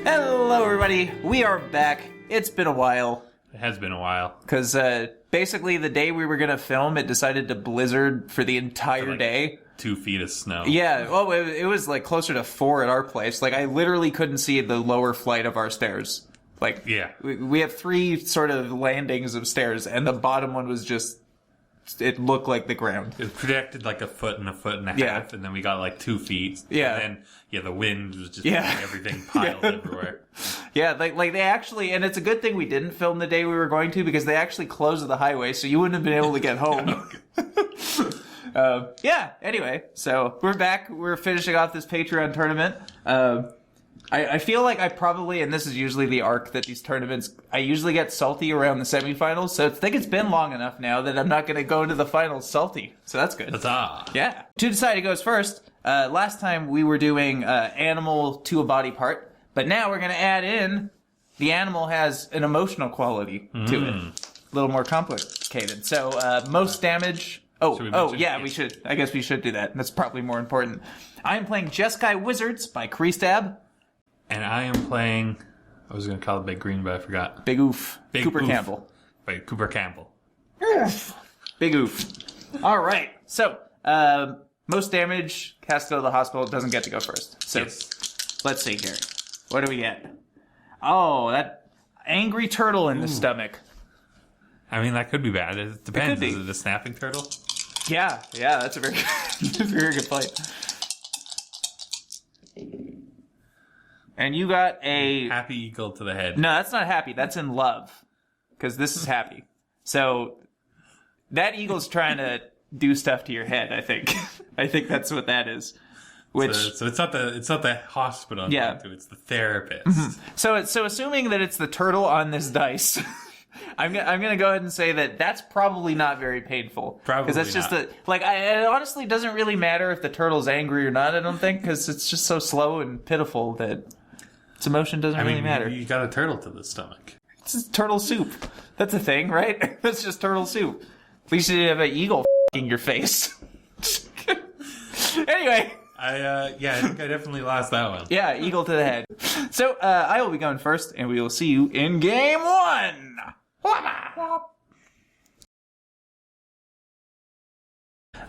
Hello, everybody. We are back. It's been a while. It has been a while. Because basically the day we were going to film, it decided to blizzard for the entire day. 2 feet of snow. Yeah, well, it was like closer to 4 at our place. Like, I literally couldn't see the lower flight of our stairs. Like, yeah. We have 3 sort of landings of stairs, and the bottom one was just... It looked like the ground. It was projected like a foot and a half, and then we got like 2 feet. Yeah. And then, the wind was just making everything piled everywhere. Yeah, like they actually, and it's a good thing we didn't film the day we were going to, because they actually closed the highway, so you wouldn't have been able to get home. Anyway, so we're back. We're finishing off this Patreon tournament. I feel like I probably, and this is usually the arc that these tournaments, I usually get salty around the semifinals, so I think it's been long enough now that I'm not going to go into the finals salty. So that's good. Huzzah! Yeah. To decide who goes first, last time we were doing animal to a body part, but now we're going to add in the animal has an emotional quality to it. A little more complicated. So most damage... we should. I guess we should do that. That's probably more important. I am playing Jeskai Wizards by Kreestab. And I am playing... I was going to call it Big Green, but I forgot. Big Oof. Cooper Oof Campbell. By Cooper Campbell. Oof. Big Oof. All right. So, most damage has to go to the hospital. Doesn't get to go first. So, Let's see here. What do we get? Oh, that angry turtle in the stomach. I mean, that could be bad. It depends. Is it a snapping turtle? Yeah, that's a very, very good play. And you got a... Happy eagle to the head. No, that's not happy. That's in love. Because this is happy. So, that eagle's trying to do stuff to your head, I think. I think that's what that is. Which... So it's not the hospital I'm going to, it's the therapist. Mm-hmm. So assuming that it's the turtle on this dice... I'm gonna go ahead and say that that's probably not very painful. Probably because that's just it honestly doesn't really matter if the turtle's angry or not. I don't think, because it's just so slow and pitiful that its emotion doesn't really matter. You got a turtle to the stomach. It's just turtle soup. That's a thing, right? That's just turtle soup. At least you didn't have an eagle in your face. Anyway. I think I definitely lost that one. Yeah, eagle to the head. So I will be going first, and we will see you in game 1.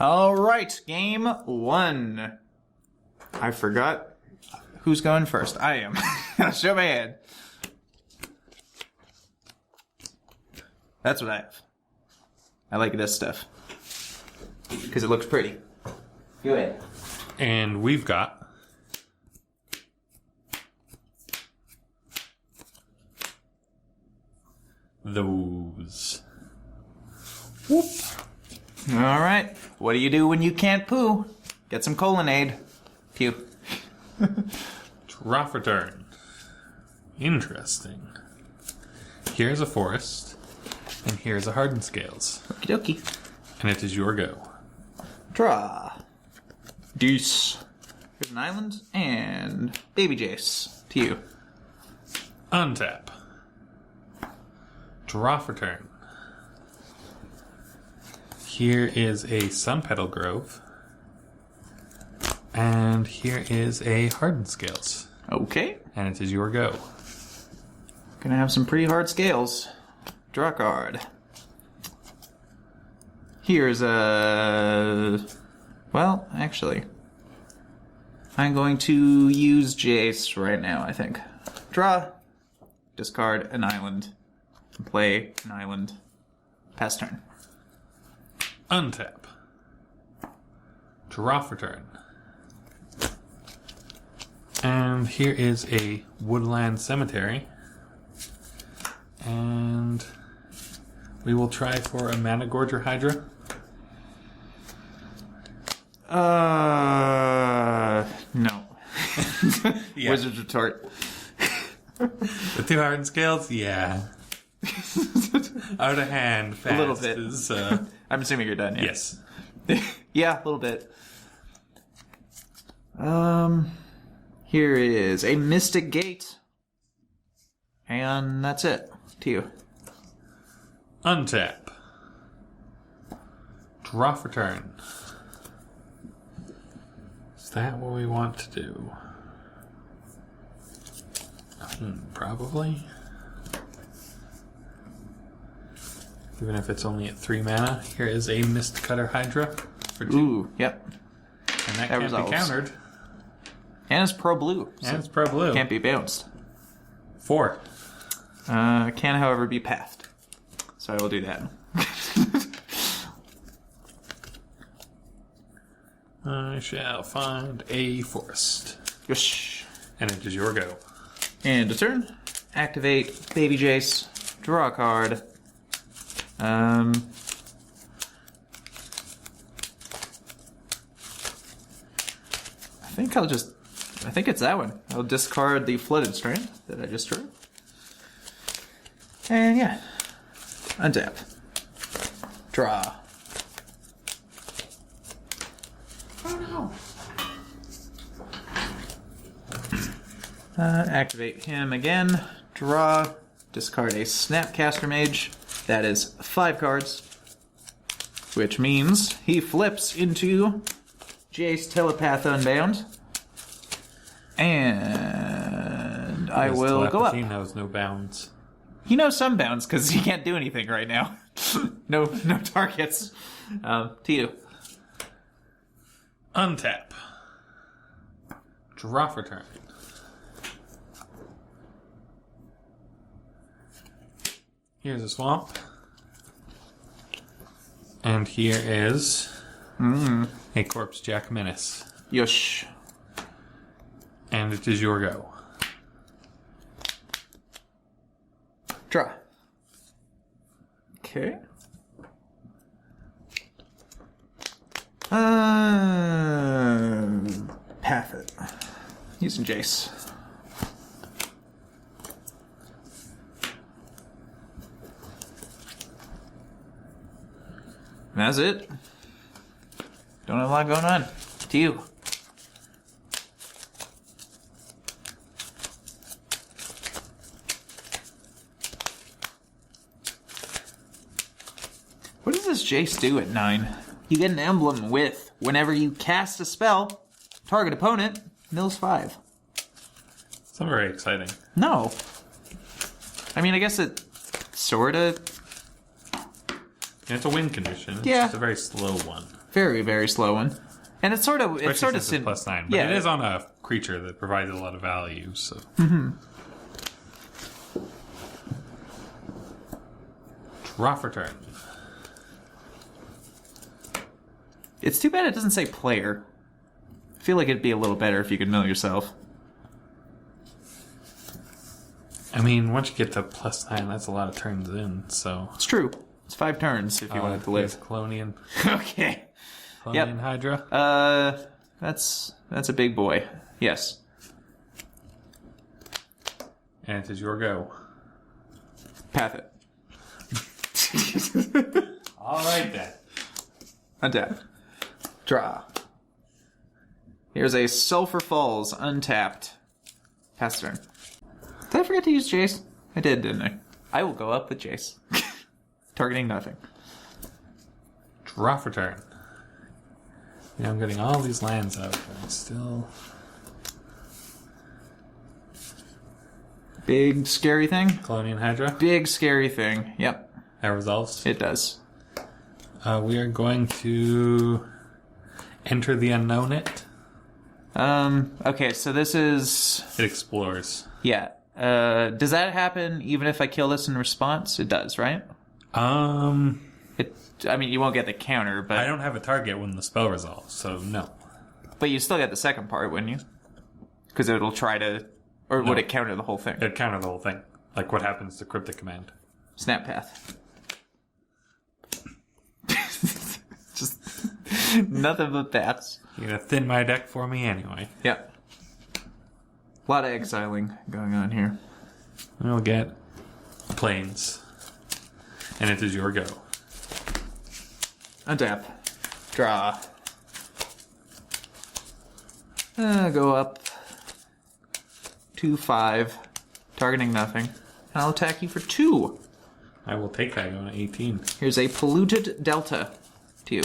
All right, game 1. I forgot who's going first. I am. I'll show my hand. That's what I have. I like this stuff because it looks pretty. Go ahead. And we've got those. Whoop. All right. What do you do when you can't poo? Get some colonnade. Pew. Draw for turn. Interesting. Here's a forest, and here's a hardened scales. Okie dokie. And it is your go. Draw. Deuce. Here's an island, and Baby Jace. To you. Untap. Draw for turn. Here is a Sun Petal Grove. And here is a Hardened Scales. Okay. And it is your go. Gonna have some pretty hard scales. Draw a card. Here's a... Well, actually, I'm going to use Jace right now, I think. Draw. Discard an island. Play an island. Pass turn. Untap. Draw for turn. And here is a Woodland Cemetery. And we will try for a Mana Gorger Hydra. No. Yeah. Wizard's Retort. The 2 hardened scales? Yeah. Out of hand, fast. A little bit. Is, I'm assuming you're done, yeah. Yes. Yeah, a little bit. Here is a Mystic Gate. And that's it. To you. Untap. Draw for turn. Is that what we want to do? Probably. Even if it's only at 3 mana, here is a Mist Cutter Hydra for 2. Ooh, yep. And that can't resolves. be countered. And it's pro blue. And it's pro blue. Can't be bounced. 4. Can, however, be pathed. So I will do that. I shall find a forest. Yosh. And it is your go. And a turn. Activate Baby Jace. Draw a card. I think it's that one. I'll discard the Flooded Strand that I just drew. And yeah. Untap. Draw. Oh no. Activate him again. Draw. Discard a Snapcaster Mage. That is 5 cards. Which means he flips into Jace Telepath Unbound. And I will go up. He knows no bounds. He knows some bounds because he can't do anything right now. no targets. To you. Untap. Draw for turn. Here's a swamp. And here is a Corpse Jack Menace. Yosh. And it is your go. Draw. Okay. Path it. Using Jace. And that's it. Don't have a lot going on. To you. What does this Jace do at 9? You get an emblem with, whenever you cast a spell, target opponent, mills 5. It's not very exciting. No. I mean, I guess it sorta... Yeah, it's a win condition. It's Yeah. just a very slow one. Very, very slow one. And it's sort of... Especially since it's +9. But yeah. it is on a creature that provides a lot of value, so... Draw for turn. It's too bad it doesn't say player. I feel like it'd be a little better if you could mill yourself. I mean, once you get to +9, that's a lot of turns in, so... It's true. It's 5 turns if you want it to Here's live. Clonian. Okay. Clonian Hydra. That's a big boy. Yes. And it is your go. Path it. Alright then. Untap. Draw. Here's a Sulphur Falls untapped. Pass turn. Did I forget to use Jace? I did, didn't I? I will go up with Jace. Targeting nothing. Draw for turn. Yeah, I'm getting all these lands out, but I'm still... Big scary thing? Clonian Hydra. Big scary thing. Yep. That resolves. It does. We are going to enter the unknown it. Okay, so this is... It explores. Yeah. Does that happen even if I kill this in response? It does, right? I mean, you won't get the counter, but... I don't have a target when the spell resolves, so no. But you still get the second part, wouldn't you? Because it'll try to... Or No. would it counter the whole thing? It'd counter the whole thing. Like what happens to Cryptic Command. Snap path. Just nothing but paths. You're gonna thin my deck for me anyway. Yep. A lot of exiling going on here. We'll get planes. And it is your go. Untap. Draw. Go up. 2/5. Targeting nothing. And I'll attack you for 2. I will take that going to 18. Here's a Polluted Delta to you.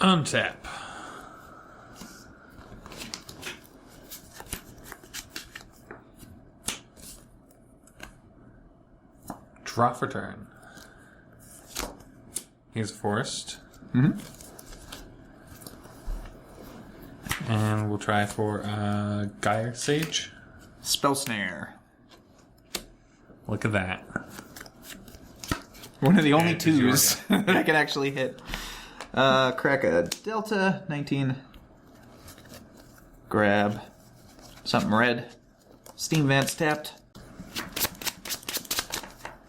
Untap. Draw for turn. Here's a forest. Mm-hmm. And we'll try for Gyre Sage. Spell Snare. Look at that. One of the only And it's yours, twos that I can actually hit. Crack a Delta, 19. Grab something red. Steam Vents tapped.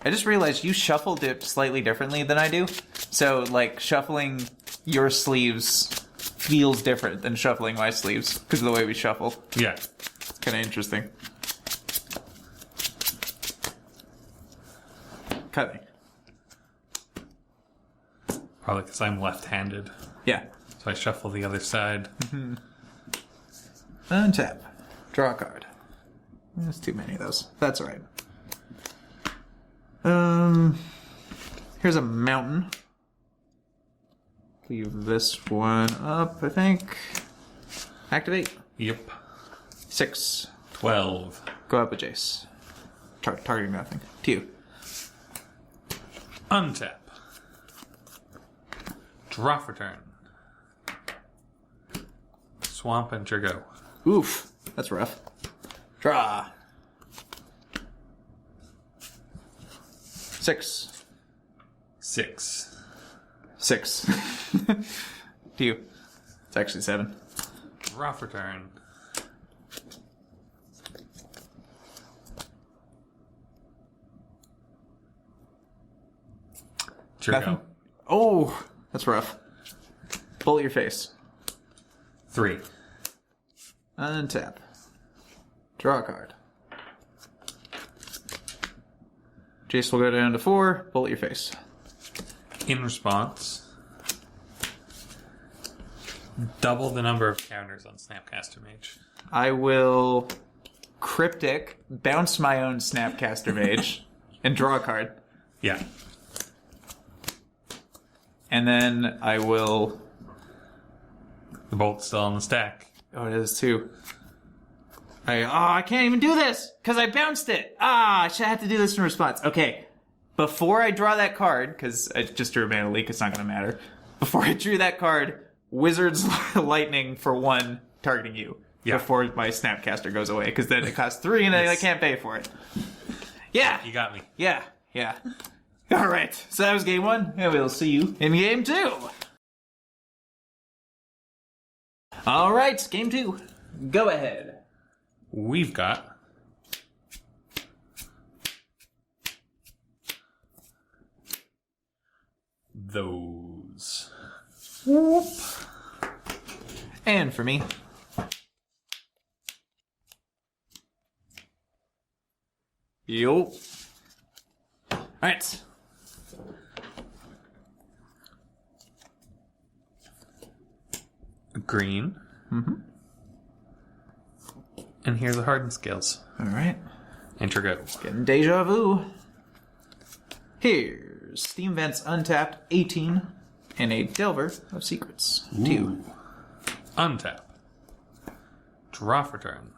I just realized you shuffled it slightly differently than I do. So, like, shuffling your sleeves feels different than shuffling my sleeves because of the way we shuffle. Yeah. Kind of interesting. Cutting. Probably because I'm left-handed. Yeah. So I shuffle the other side. Mm-hmm. Untap. Draw a card. There's too many of those. That's alright. Here's a mountain. Leave this one up, I think. Activate. Yep. 6. 12. Go up with Jace. Targeting nothing. To you. Untap. Draw for turn. Swamp and Trigo. Oof. That's rough. Draw. 6. 6. 6. To you. It's actually 7. Draw for turn. Trigo. Nothing? Oh, that's rough. Bullet your face. 3. Untap. Draw a card. Jace will go down to 4. Bullet your face. In response, double the number of counters on Snapcaster Mage. I will cryptic bounce my own Snapcaster Mage and draw a card. Yeah. And then I will... The bolt's still on the stack. Oh, it is too. I can't even do this because I bounced it. I should have to do this in response. Okay. Before I draw that card, because I just drew a Mana Leak, it's not going to matter. Before I drew that card, Wizard's Lightning for 1 targeting you. Yeah. Before my Snapcaster goes away, because then it costs 3 and I can't pay for it. Yeah. You got me. Yeah. All right. So that was game 1, and we'll see you in game 2. All right, game 2. Go ahead. We've got those. Whoop. And for me. Yo. Alright. Green. Mm-hmm. And here's the hardened scales. Alright. Enter go. Getting deja vu. Here's Steam Vents Untapped 18 and a Delver of Secrets. 2. Untap. Draw for turn.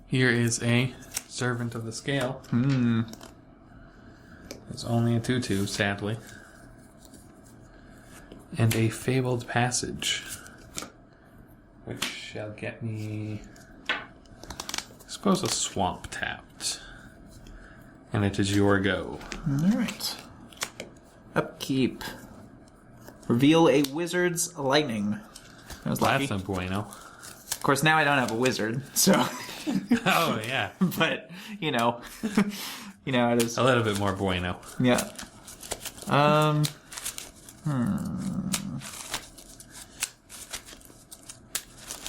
Here is a Servant of the Scale. It's only a 2/2, sadly. And a Fabled Passage, which shall get me, I suppose, a Swamp tapped. And it is your go. Alright. Upkeep. Reveal a Wizard's Lightning. That was lucky. That's a bueno. Of course, now I don't have a wizard, so... Oh, yeah. But, you know it is. A little bit more bueno. Yeah.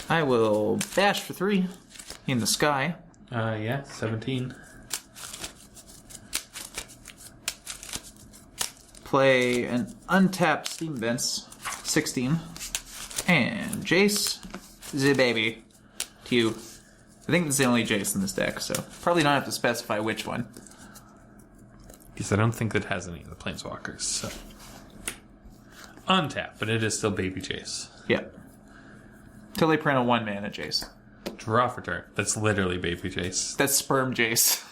I will bash for 3 in the sky. Yeah, 17. Play an untapped Steam Vents, 16. And Jace, the baby, to you. I think that's the only Jace in this deck, so probably don't have to specify which one. Because I don't think it has any of the Planeswalkers, so. Untap, but it is still Baby Jace. Yep. Till they print a 1-mana Jace. Draw for turn. That's literally Baby Jace. That's Sperm Jace.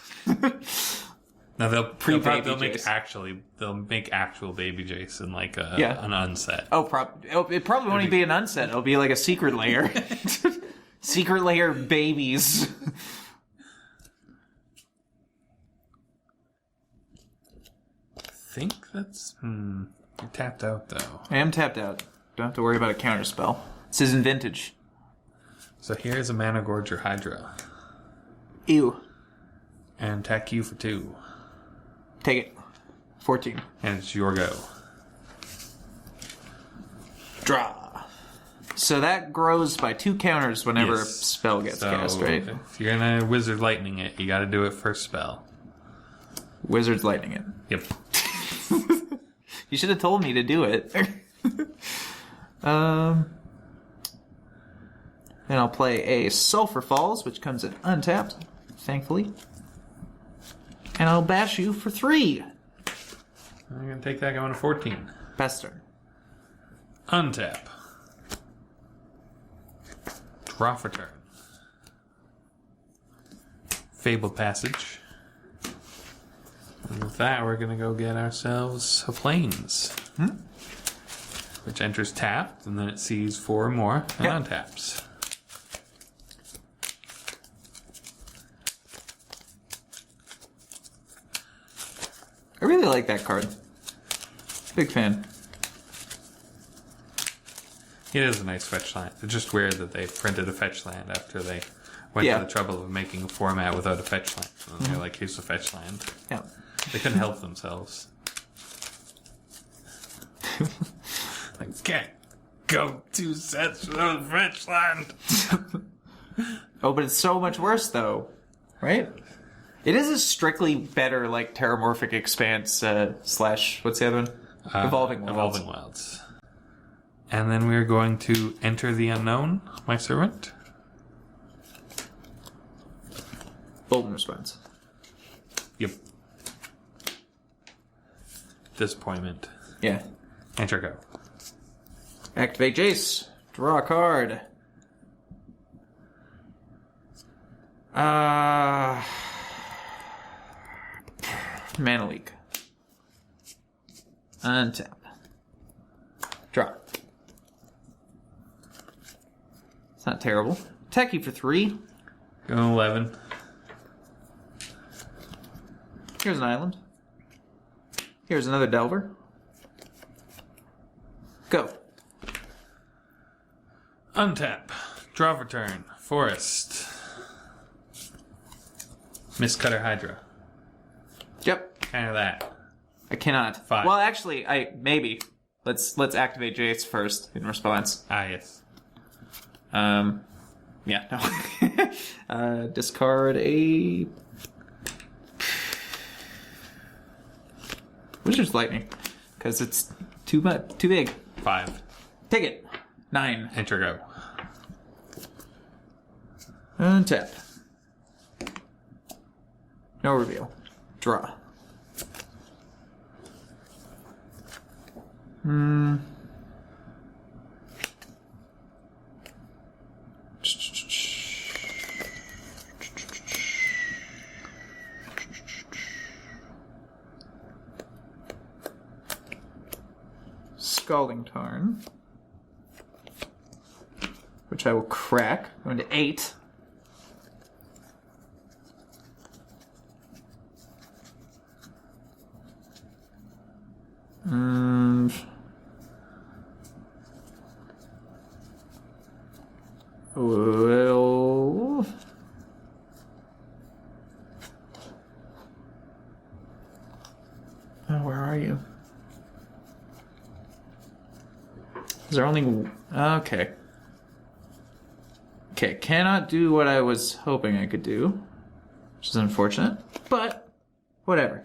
Now they'll Jace. they'll make actual Baby Jace in like an unset. Oh, it probably won't even be an unset. It'll be like a secret layer. Secret layer babies. I think that's... You're tapped out, though. I am tapped out. Don't have to worry about a counter spell. This isn't vintage. So here's a Mana Gorger Hydra. Ew. And attack you for 2. Take it. 14. And it's your go. Draw. So that grows by 2 counters whenever a spell gets cast, right? If you're gonna Wizard Lightning it, you gotta do it first spell. Wizard's Lightning it. Yep. You should have told me to do it. And I'll play a Sulphur Falls, which comes in untapped, thankfully. And I'll bash you for 3. I'm gonna take that going to 14. Best turn. Untap. Draw for turn. Fabled Passage. And with that, we're gonna go get ourselves a Plains. Which enters tapped, and then it sees 4 or more, and untaps. I really like that card. Big fan. It is a nice fetch land. It's just weird that they printed a fetch land after they went to the trouble of making a format without a fetch land. And they're like, here's a fetch land. Yeah. They couldn't help themselves. Like, can't go 2 sets without a fetch land. Oh, but it's so much worse, though. Right? It is a strictly better, like, Terramorphic Expanse slash... What's the other one? Evolving Wilds. Evolving Wilds. And then we're going to enter the unknown, my servant. Bolden Response. Yep. Disappointment. Yeah. Enter go. Activate Jace. Draw a card. Mana Leak. Untap. Draw. It's not terrible. Attack you for 3. Go 11. Here's an island. Here's another Delver. Go. Untap. Draw for turn. Forest. Mistcutter Hydra. Yep. Kind of that. I cannot. 5. Well, actually, maybe. Let's activate Jace first in response. Ah, yes. Yeah, no. Discard a Wizard's Lightning because it's too big. 5. Take it. 9. Enter go. Untap. No reveal. Draw. Scalding Tarn, which I will crack. Going to 8. Well, where are you? Is there only... Okay. Okay, cannot do what I was hoping I could do, which is unfortunate, but whatever.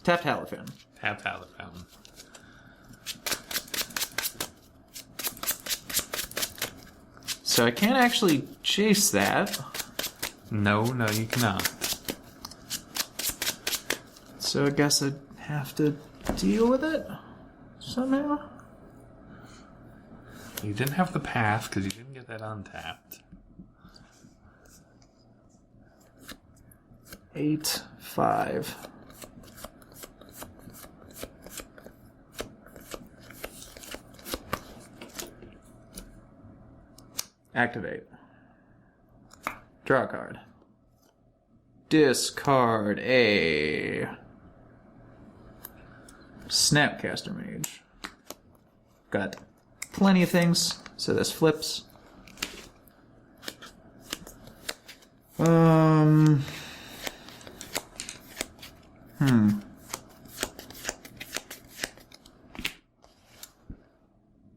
Tapped Hallowed Fountain. Tapped Hallowed Fountain. So I can't actually chase that. No, you cannot. So I guess I'd have to deal with it somehow. You didn't have the path because you didn't get that untapped. 8, 5. Activate. Draw a card. Discard a Snapcaster Mage. Got plenty of things, so this flips.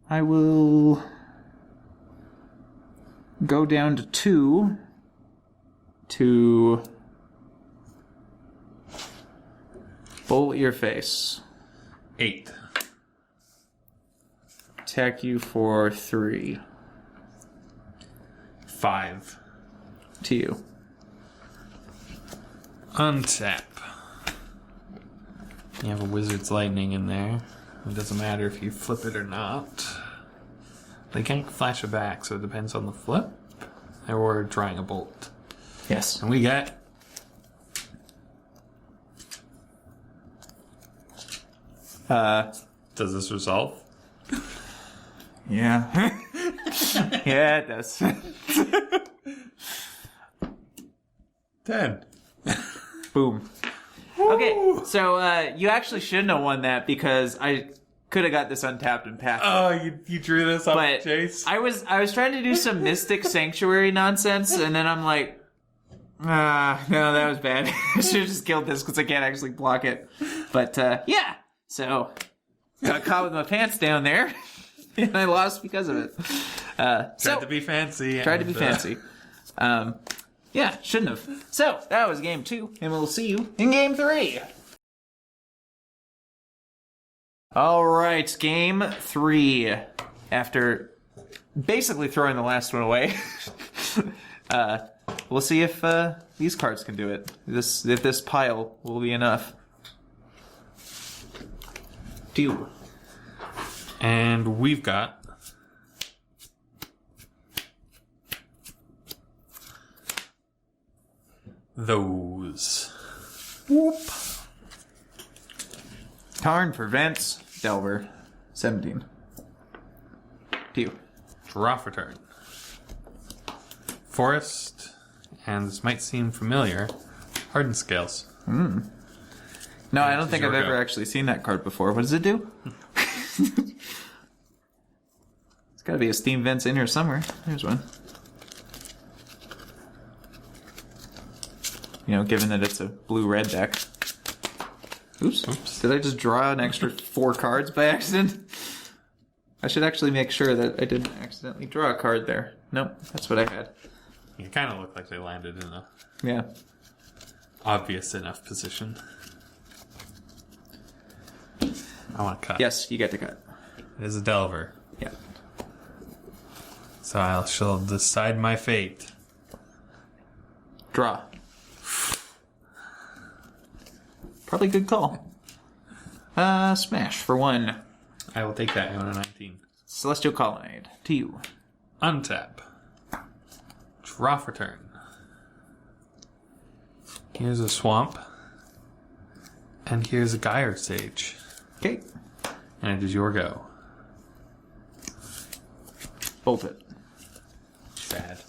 I will go down to 2 to bullet your face. 8. Attack you for 3. 5. To you. Untap. You have a Wizard's Lightning in there. It doesn't matter if you flip it or not. They can't flash it back, so it depends on the flip. Or drawing a bolt. Yes. And we get... Does this resolve? Yeah. Yeah, it does. 10. Boom. Okay, so you actually shouldn't have won that because I could have got this untapped and passed. Oh, you drew this up, But Chase? I was trying to do some Mystic Sanctuary nonsense, and then I'm like, no, that was bad. I should have just killed this because I can't actually block it. But yeah, so got caught with my pants down there, and I lost because of it. Tried to be fancy. Tried to be fancy. Yeah, shouldn't have. So that was game 2, and we'll see you in game 3. All right, game 3. After basically throwing the last one away, we'll see if these cards can do it. If this pile will be enough. 2. And we've got those. Whoop. Tarn prevents Delver. 17. To you. Draw for turn. Forest, and this might seem familiar, Hardened Scales. No, I don't think I've ever actually seen that card before. What does it do? It's got to be a Steam Vents in here somewhere. There's one. You know, given that it's a blue-red deck. Oops. Did I just draw an extra 4 cards by accident? I should actually make sure that I didn't accidentally draw a card there. Nope, that's what I had. It kind of looked like they landed in a Yeah. obvious enough position. I want to cut. Yes, you get to cut. It is a Delver. Yeah. So I shall decide my fate. Draw. Probably good call. Smash for 1. I will take that on a 19. Celestial Colonnade. To you. Untap. Draw for turn. Here's a Swamp. And here's a Gyre Sage. Okay. And it is your go. Bolt it. Sad.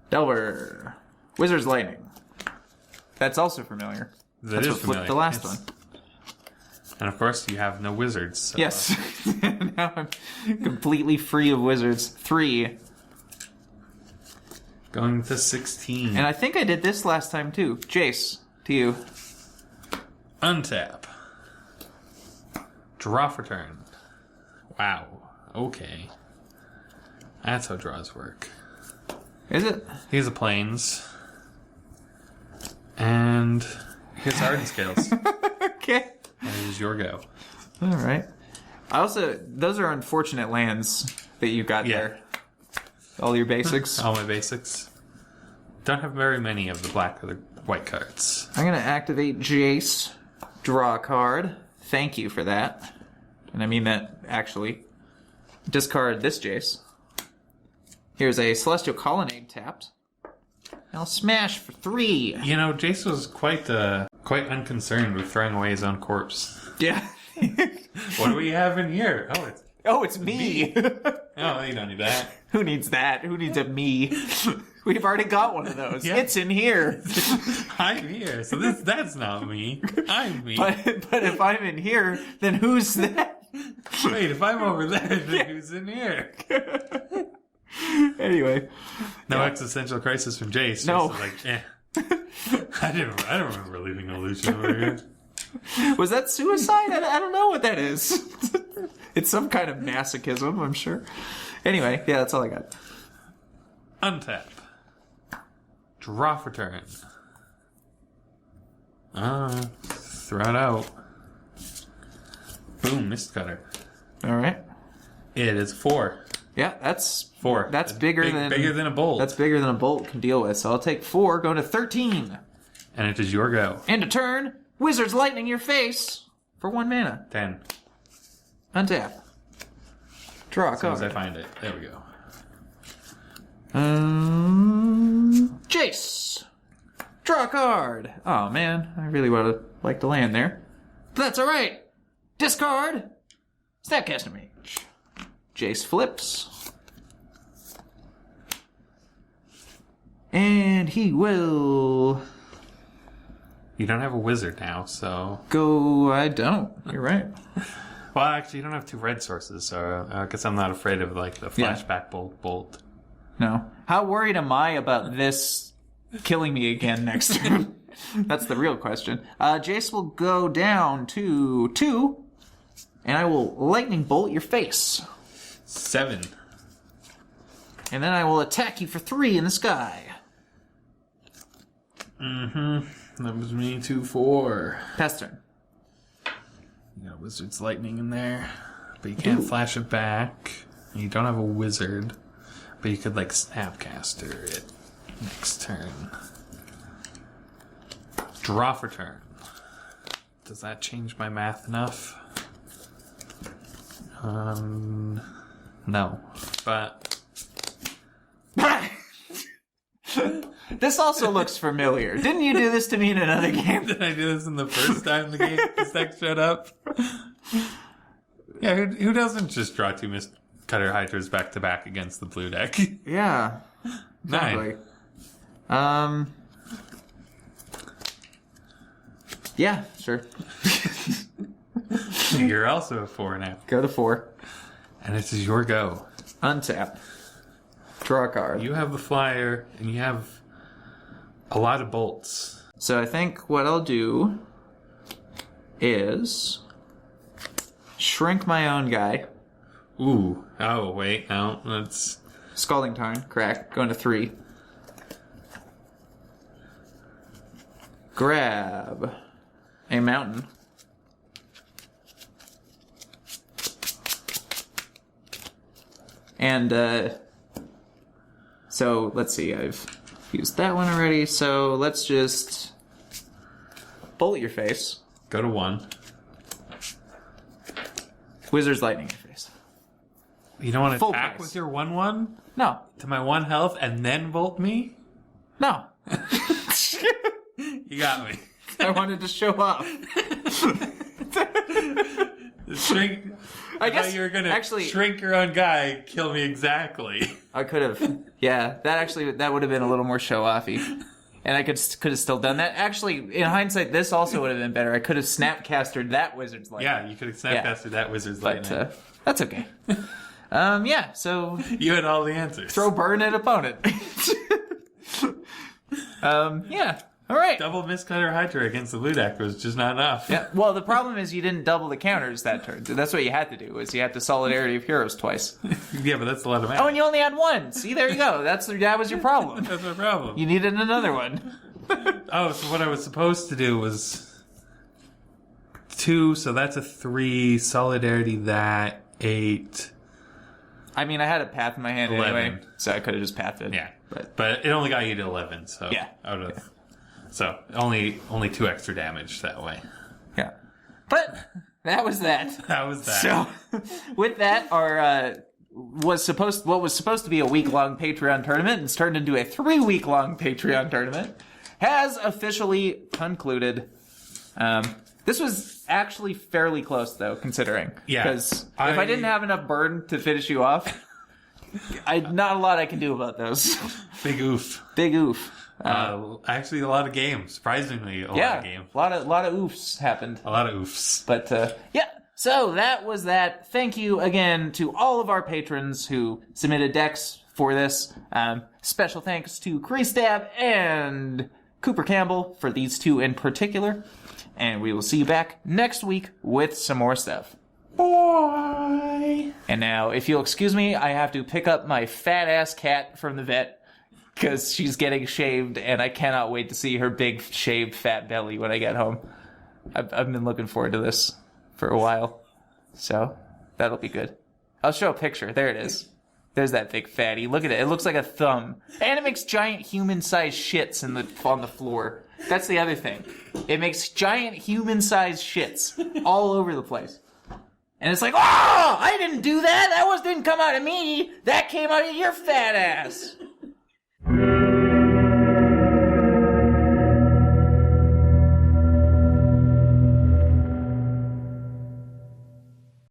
Delver. Wizard's Lightning. That's also familiar. That is what flipped the last one. And of course, you have no wizards. So Yes. Now I'm completely free of wizards. 3. going to 16. And I think I did this last time too. Jace, to you. Untap. Draw for turn. Wow. Okay. That's how draws work. Is it? Here's the planes. And here's Hardened Scales. Okay. And it is your go. All right. I also, those are unfortunate lands that you got there. All your basics. All my basics. Don't have very many of the black or the white cards. I'm going to activate Jace. Draw a card. Thank you for that. and I mean that actually. Discard this Jace. Here's a Celestial Colonnade tapped. I'll smash for 3. You know, Jace was quite unconcerned with throwing away his own corpse. Yeah. What do we have in here? It's me. Oh, you don't need that. Who needs that? Who needs a me? We've already got one of those. Yeah. It's in here. I'm here, so that's not me. I'm me. But if I'm in here, then who's that? Wait, if I'm over there, then who's in here? Anyway. No existential crisis from Jace. No. Just like, I don't remember leaving a Lucian over here. Was that suicide? I don't know what that is. It's some kind of masochism, I'm sure. Anyway, yeah, that's all I got. Untap. Draw for turn. Throw it out. Boom, Mist Cutter. All right. It is 4. Yeah, that's 4. That's bigger than a bolt. That's bigger than a bolt can deal with. So I'll take 4, going to 13. And it is your go. End of turn. Wizard's Lightning your face for 1 mana. 10. Untap. Draw a As soon as I card. find it. There we go. Jace. Draw a card. Oh man, I really would have liked to land there. But that's alright. Discard. Snapcaster Mage. Jace flips. And he will You don't have a wizard now, so... go... I don't. You're right. Well, actually, you don't have 2 red sources, so I guess I'm not afraid of, like, the flashback bolt. No. How worried am I about this killing me again next turn? That's the real question. Jace will go down to 2, and I will lightning bolt your face. 7. And then I will attack you for 3 in the sky. That was me, 2-4. Pass turn. You got Wizard's Lightning in there, but you can't flash it back. And you don't have a wizard, but you could, like, Snapcaster it next turn. Draw for turn. Does that change my math enough? No. But... This also looks familiar. Didn't you do this to me in another game? Did I do this in the first time the game this deck showed up? Yeah, who doesn't just draw 2 Mist Cutter Hydras back to back against the blue deck? Yeah. Exactly. 9. Yeah, sure. You're also a 4 now. Go to 4. And it is your go. Untap. Draw a card. You have the flyer, and you have a lot of bolts. So I think what I'll do is shrink my own guy. Ooh. Oh, wait. No, that's... Scalding Tarn, crack, going to 3. Grab a mountain. And, so let's see, I've used that one already, so let's just bolt your face. Go to 1. Wizard's Lightning your face. You don't want to Full attack price. with your 1/1 No. to my 1 health and then bolt me? No. You got me. I wanted to show up. Shrink. I I guess thought you were gonna actually shrink your own guy, kill me exactly. I could have. Yeah, that would have been a little more show-offy. And I could have still done that. Actually, in hindsight, this also would have been better. I could have snapcastered that Wizard's Lightning. Yeah, you could have snapcasted that Wizard's Lightning. But that's okay. Yeah, so You had all the answers. throw burn at opponent. Yeah. All right. Double Mist Cutter Hydra against the blue deck was just not enough. Yeah. Well, the problem is you didn't double the counters that turn. So that's what you had to do. Was you had to Solidarity of Heroes twice. Yeah, but that's a lot of Oh, mana. and you only had 1. See, there you go. That was your problem. That's my problem. You needed another one. Oh, so what I was supposed to do was 2, so that's a 3. Solidarity that 8. I mean, I had a path in my hand 11. anyway, so I could have just pathed it. Yeah, But but it only got you to 11. So Yeah. out of so only 2 extra damage that way. yeah. But that was that. That was that. So, with that, our what was supposed to be a week-long Patreon tournament and turned into a 3-week-long Patreon tournament has officially concluded. This was actually fairly close, though, considering. Yeah. Because if I didn't have enough burn to finish you off, not a lot I can do about those. Big oof. Big oof. Actually, a lot of games. Surprisingly, a lot of games. A lot of oofs happened. A lot of oofs. But, yeah. So that was that. Thank you again to all of our patrons who submitted decks for this. Special thanks to Kreestab and Cooper Campbell for these two in particular. And we will see you back next week with some more stuff. Bye! And now, if you'll excuse me, I have to pick up my fat-ass cat from the vet because she's getting shaved, and I cannot wait to see her big, shaved, fat belly when I get home. I've been looking forward to this for a while, so that'll be good. I'll show a picture. There it is. There's that big fatty. Look at it. It looks like a thumb. And it makes giant human-sized shits on the floor. That's the other thing. It makes giant human-sized shits all over the place. And it's like, oh, I didn't do that. That didn't come out of me. That came out of your fat ass.